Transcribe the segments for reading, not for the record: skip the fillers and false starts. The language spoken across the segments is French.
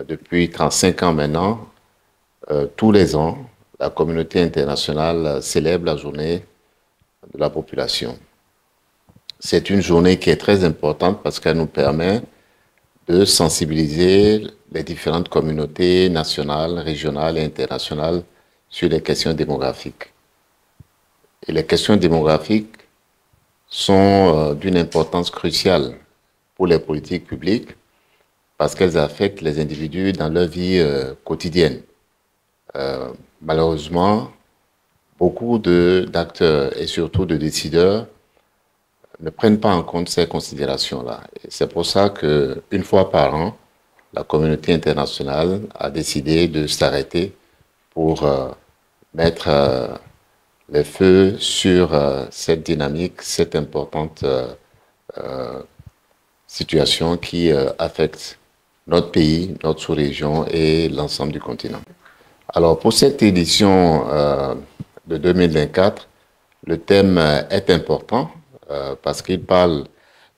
Depuis 35 ans maintenant, tous les ans, la communauté internationale célèbre la journée de la population. C'est une journée qui est très importante parce qu'elle nous permet de sensibiliser les différentes communautés nationales, régionales et internationales sur les questions démographiques. Et les questions démographiques sont d'une importance cruciale pour les politiques publiques parce qu'elles affectent les individus dans leur vie quotidienne. Malheureusement, beaucoup d'acteurs et surtout de décideurs ne prennent pas en compte ces considérations-là. C'est pour ça qu'une fois par an, la communauté internationale a décidé de s'arrêter pour mettre le feu sur cette dynamique, cette importante situation qui affecte notre pays, notre sous-région et l'ensemble du continent. Alors pour cette édition de 2024, le thème est important parce qu'il parle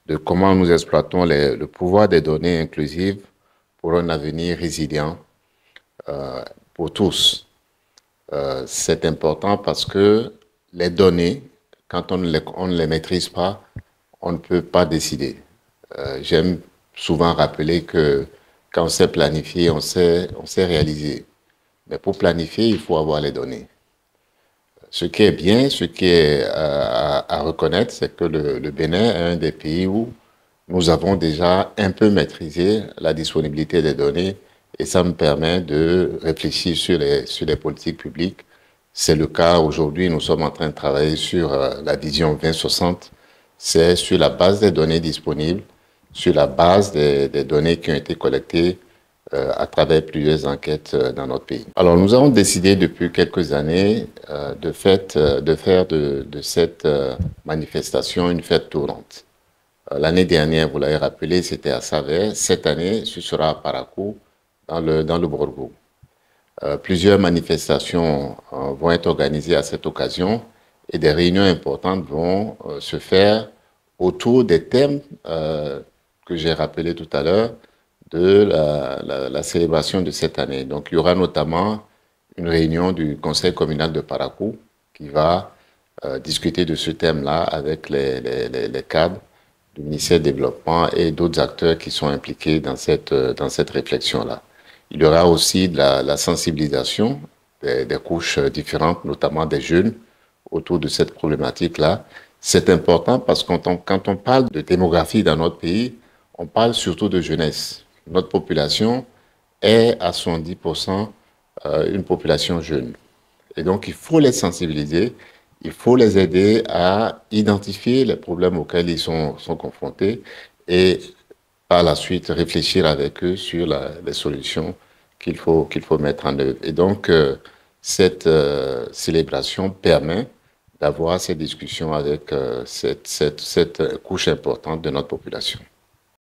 de comment nous exploitons le pouvoir des données inclusives pour un avenir résilient pour tous. C'est important parce que les données, quand on ne les maîtrise pas, on ne peut pas décider. J'aime souvent rappeler que quand on sait planifier, on sait réaliser. Mais pour planifier, il faut avoir les données. Ce qui est bien, ce qui est à reconnaître, c'est que le Bénin est un des pays où nous avons déjà un peu maîtrisé la disponibilité des données et ça me permet de réfléchir sur les politiques publiques. C'est le cas aujourd'hui, nous sommes en train de travailler sur la vision 2060. C'est sur la base des données disponibles, sur la base des données qui ont été collectées à travers plusieurs enquêtes dans notre pays. Alors, nous avons décidé depuis quelques années de faire de cette manifestation une fête tournante. L'année dernière, vous l'avez rappelé, c'était à Savès. Cette année, ce sera à Parakou, dans le Borgo. Plusieurs manifestations vont être organisées à cette occasion et des réunions importantes vont se faire autour des thèmes que j'ai rappelés tout à l'heure de la célébration de cette année. Donc, il y aura notamment une réunion du conseil communal de Parakou qui va discuter de ce thème-là avec les cadres du ministère du Développement et d'autres acteurs qui sont impliqués dans cette réflexion-là. Il y aura aussi de la sensibilisation des couches différentes, notamment des jeunes, autour de cette problématique-là. C'est important parce que quand on parle de démographie dans notre pays, on parle surtout de jeunesse. Notre population est à 70% une population jeune. Et donc, il faut les sensibiliser, il faut les aider à identifier les problèmes auxquels ils sont confrontés et par la suite réfléchir avec eux sur les solutions qu'il faut mettre en œuvre. Et donc, cette célébration permet d'avoir ces discussions avec cette couche importante de notre population.